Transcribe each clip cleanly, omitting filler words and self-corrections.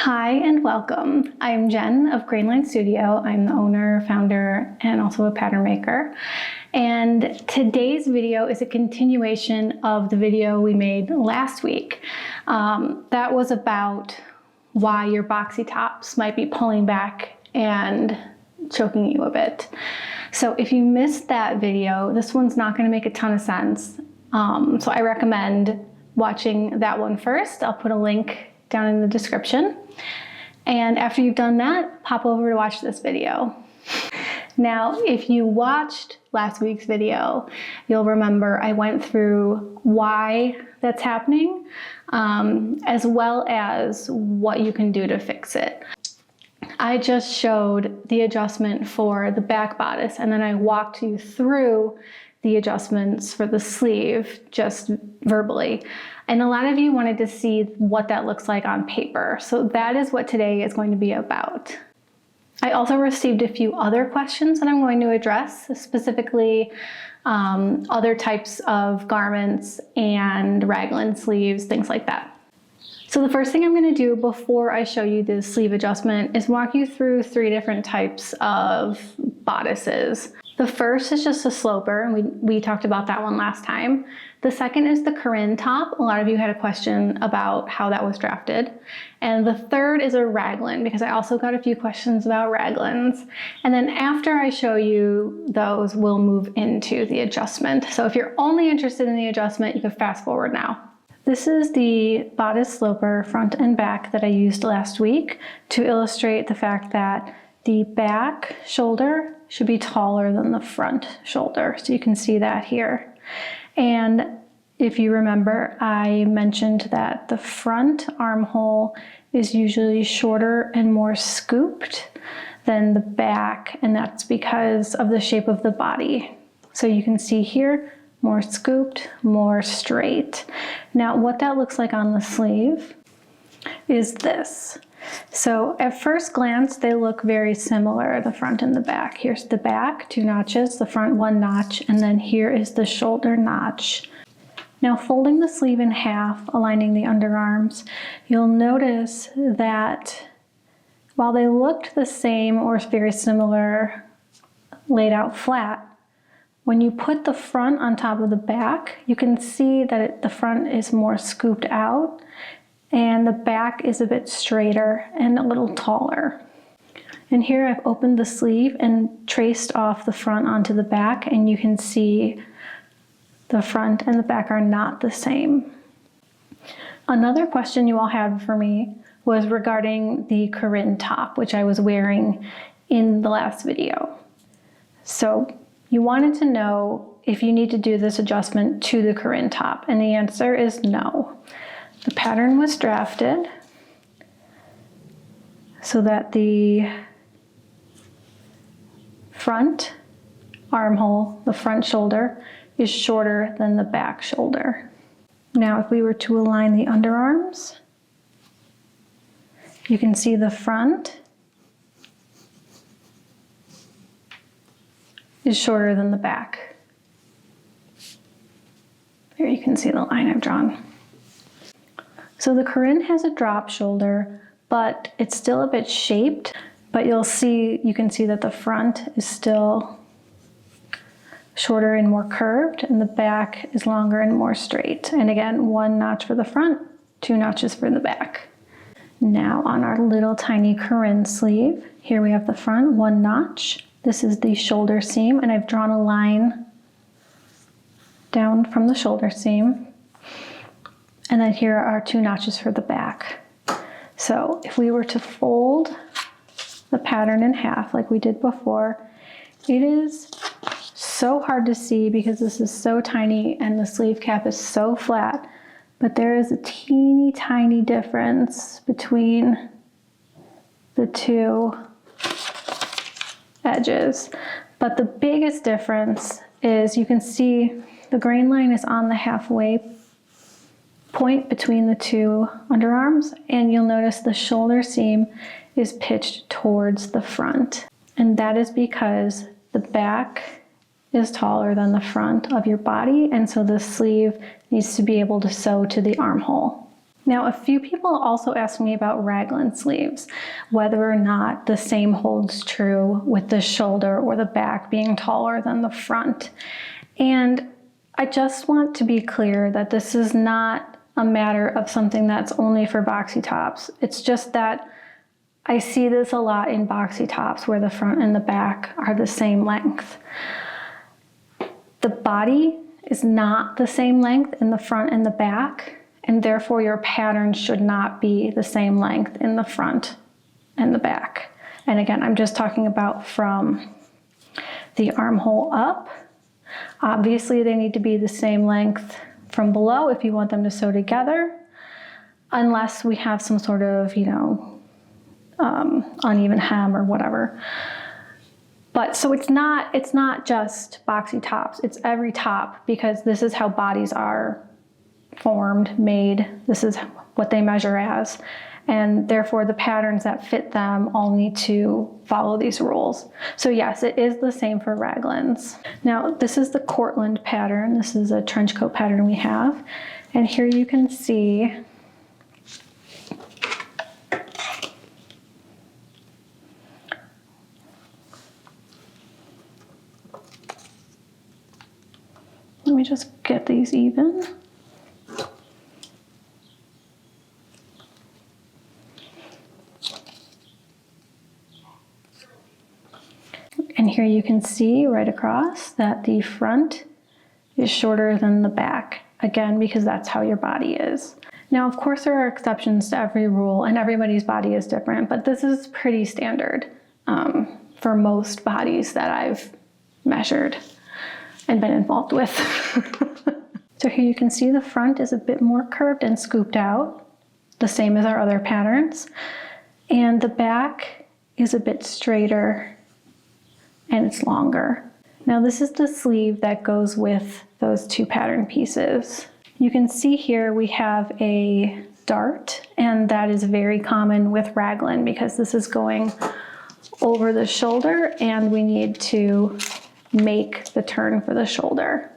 Hi and welcome. I'm Jen of Grainline Studio. I'm the owner, founder, and also a pattern maker. And today's video is a continuation of the video we made last week. That was about why your boxy tops might be pulling back and choking you a bit. So if you missed that video, this one's not going to make a ton of sense. So I recommend watching that one first. I'll put a link down in the description. And after you've done that, pop over to watch this video. Now, if you watched last week's video, you'll remember I went through why that's happening, as well as what you can do to fix it. I just showed the adjustment for the back bodice, and then I walked you through the adjustments for the sleeve, just verbally. And a lot of you wanted to see what that looks like on paper. So that is what today is going to be about. I also received a few other questions that I'm going to address, specifically other types of garments and raglan sleeves, things like that. So the first thing I'm going to do before I show you the sleeve adjustment is walk you through 3 different types of bodices. The first is just a sloper, and we talked about that one last time. The second is the Corin top. A lot of you had a question about how that was drafted. And the third is a raglan, because I also got a few questions about raglans. And then after I show you those, we'll move into the adjustment. So if you're only interested in the adjustment, you can fast forward now. This is the bodice sloper front and back that I used last week to illustrate the fact that the back shoulder should be taller than the front shoulder. So you can see that here. And if you remember, I mentioned that the front armhole is usually shorter and more scooped than the back, and that's because of the shape of the body. So you can see here, more scooped, more straight. Now, what that looks like on the sleeve is this. So at first glance, they look very similar, the front and the back. Here's the back, 2 notches, the front 1 notch, and then here is the shoulder notch. Now folding the sleeve in half, aligning the underarms, you'll notice that while they looked the same or very similar laid out flat, when you put the front on top of the back, you can see that the front is more scooped out and the back is a bit straighter and a little taller. And here I've opened the sleeve and traced off the front onto the back, and you can see the front and the back are not the same. Another question you all had for me was regarding the Corin top, which I was wearing in the last video. So you wanted to know if you need to do this adjustment to the Corin top, and the answer is no. The pattern was drafted so that the front armhole, the front shoulder, is shorter than the back shoulder. Now, if we were to align the underarms, you can see the front is shorter than the back. There you can see the line I've drawn. So the Corin has a drop shoulder, but it's still a bit shaped, but you can see that the front is still shorter and more curved, and the back is longer and more straight. And again, 1 notch for the front, 2 notches for the back. Now on our little tiny Corin sleeve, here we have the front, 1 notch. This is the shoulder seam, and I've drawn a line down from the shoulder seam. And then here are 2 notches for the back. So if we were to fold the pattern in half like we did before, it is so hard to see because this is so tiny and the sleeve cap is so flat, but there is a teeny tiny difference between the 2 edges. But the biggest difference is you can see the grain line is on the halfway point between the 2 underarms, and you'll notice the shoulder seam is pitched towards the front. And that is because the back is taller than the front of your body, and so the sleeve needs to be able to sew to the armhole. Now, a few people also asked me about raglan sleeves, whether or not the same holds true with the shoulder or the back being taller than the front. And I just want to be clear that this is not a matter of something that's only for boxy tops. It's just that I see this a lot in boxy tops where the front and the back are the same length. The body is not the same length in the front and the back, and therefore your pattern should not be the same length in the front and the back. And again, I'm just talking about from the armhole up. Obviously, they need to be the same length from below if you want them to sew together, unless we have some sort of, uneven hem or whatever. But so it's not just boxy tops, it's every top, because this is how bodies are formed, made. This is what they measure as. And therefore the patterns that fit them all need to follow these rules. So yes, it is the same for raglans. Now, this is the Cortland pattern. This is a trench coat pattern we have. And here you can see let me just get these even. And here you can see right across that the front is shorter than the back, again, because that's how your body is. Now, of course, there are exceptions to every rule and everybody's body is different, but this is pretty standard for most bodies that I've measured and been involved with. So here you can see the front is a bit more curved and scooped out, the same as our other patterns. And the back is a bit straighter and it's longer. Now this is the sleeve that goes with those two pattern pieces. You can see here we have a dart, and that is very common with raglan because this is going over the shoulder and we need to make the turn for the shoulder.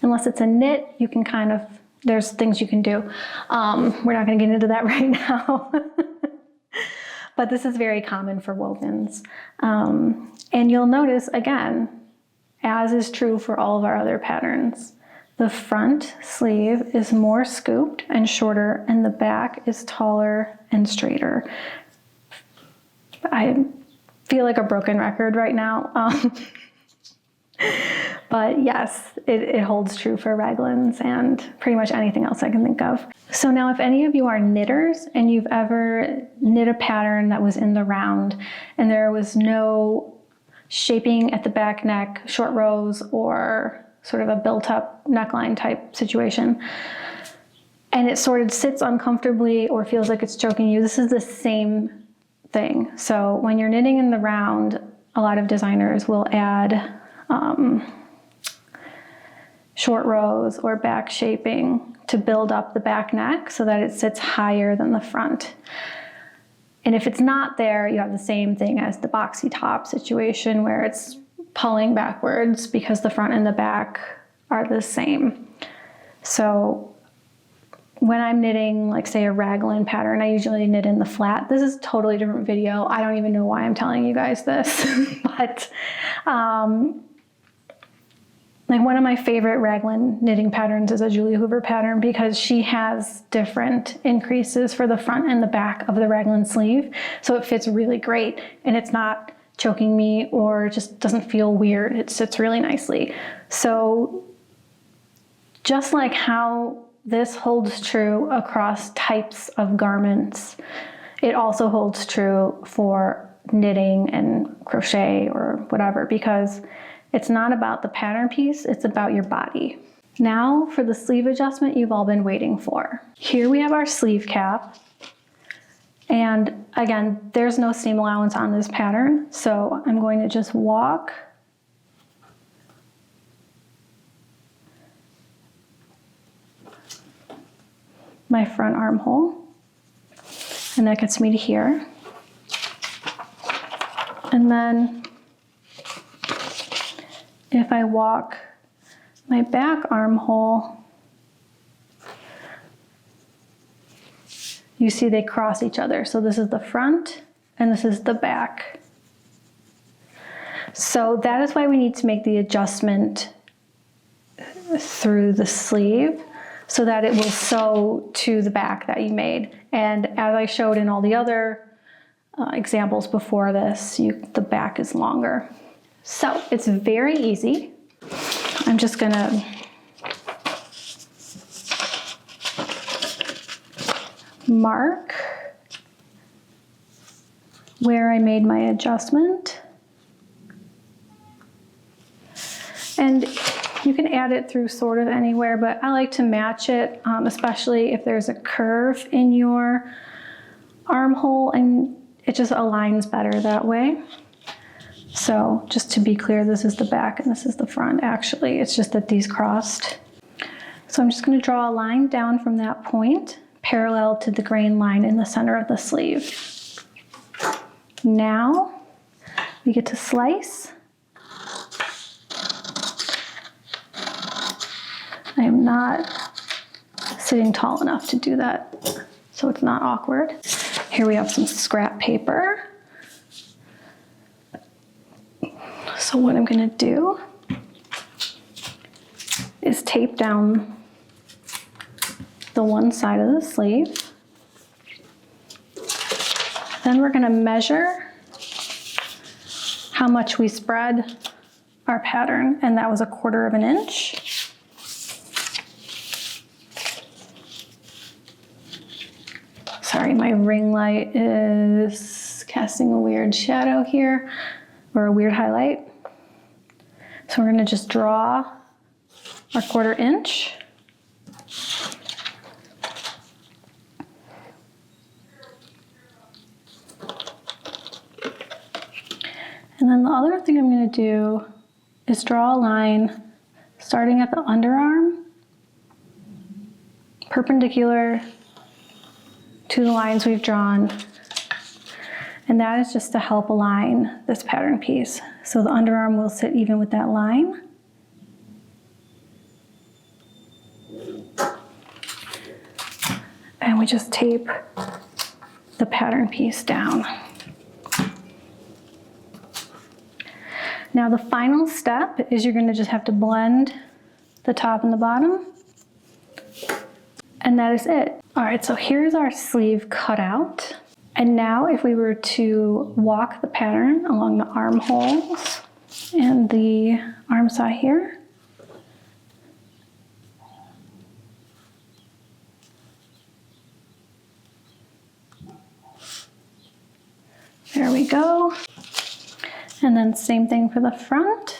Unless it's a knit, you can there's things you can do. We're not gonna get into that right now. But this is very common for wovens. And you'll notice, again, as is true for all of our other patterns, the front sleeve is more scooped and shorter, and the back is taller and straighter. I feel like a broken record right now. But yes, it holds true for raglans and pretty much anything else I can think of. So now if any of you are knitters and you've ever knit a pattern that was in the round and there was no shaping at the back neck, short rows, or sort of a built-up neckline type situation, and it sort of sits uncomfortably or feels like it's choking you, this is the same thing. So when you're knitting in the round, a lot of designers will add short rows or back shaping to build up the back neck so that it sits higher than the front. And if it's not there, you have the same thing as the boxy top situation where it's pulling backwards because the front and the back are the same. So when I'm knitting, like say a raglan pattern, I usually knit in the flat. This is a totally different video. I don't even know why I'm telling you guys this, but like one of my favorite raglan knitting patterns is a Julie Hoover pattern because she has different increases for the front and the back of the raglan sleeve. So it fits really great and it's not choking me or just doesn't feel weird. It sits really nicely. So just like how this holds true across types of garments, it also holds true for knitting and crochet or whatever, because it's not about the pattern piece, it's about your body. Now for the sleeve adjustment you've all been waiting for. Here we have our sleeve cap. And again, there's no seam allowance on this pattern, so I'm going to just walk my front armhole, and that gets me to here. And then if I walk my back armhole you see they cross each other. So this is the front and this is the back. So that is why we need to make the adjustment through the sleeve so that it will sew to the back that you made. And as I showed in all the other examples before this, the back is longer. So it's very easy. I'm just gonna mark where I made my adjustment. And you can add it through sort of anywhere, but I like to match it, especially if there's a curve in your armhole, and it just aligns better that way. So just to be clear, this is the back and this is the front. Actually, it's just that these crossed. So I'm just going to draw a line down from that point, parallel to the grain line in the center of the sleeve. Now we get to slice. I am not sitting tall enough to do that, so it's not awkward. Here we have some scrap paper. So what I'm gonna do is tape down the one side of the sleeve. Then we're gonna measure how much we spread our pattern, and that was 1/4 inch. Sorry, my ring light is casting a weird shadow here, or a weird highlight. So we're gonna just draw our 1/4 inch. And then the other thing I'm gonna do is draw a line starting at the underarm, perpendicular to the lines we've drawn. And that is just to help align this pattern piece. So the underarm will sit even with that line. And we just tape the pattern piece down. Now the final step is you're gonna just have to blend the top and the bottom. And that is it. All right, so here's our sleeve cut out. And now if we were to walk the pattern along the armholes and the arm side here, there we go. And then same thing for the front.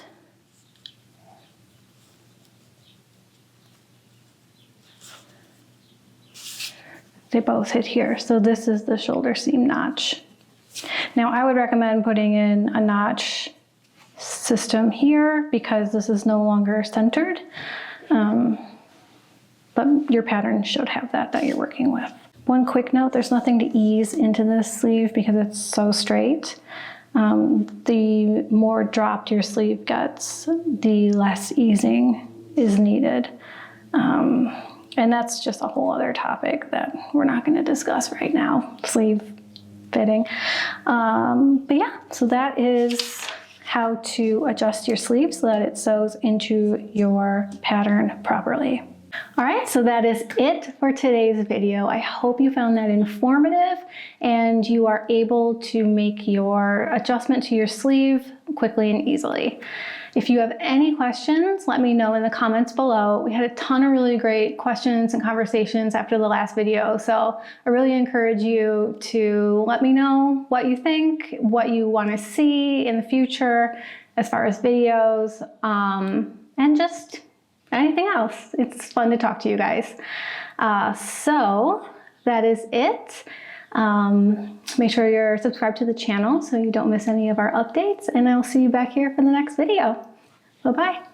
They both hit here. So this is the shoulder seam notch. Now I would recommend putting in a notch system here because this is no longer centered. But your pattern should have that you're working with. One quick note, there's nothing to ease into this sleeve because it's so straight. The more dropped your sleeve gets, the less easing is needed. And that's just a whole other topic that we're not going to discuss right now, sleeve fitting. But yeah, so that is how to adjust your sleeve so that it sews into your pattern properly. All right, so that is it for today's video. I hope you found that informative and you are able to make your adjustment to your sleeve quickly and easily. If you have any questions, let me know in the comments below. We had a ton of really great questions and conversations after the last video, so I really encourage you to let me know what you think, what you want to see in the future as far as videos, and just anything else. It's fun to talk to you guys. So that is it. Make sure you're subscribed to the channel so you don't miss any of our updates, and I'll see you back here for the next video. Bye-bye.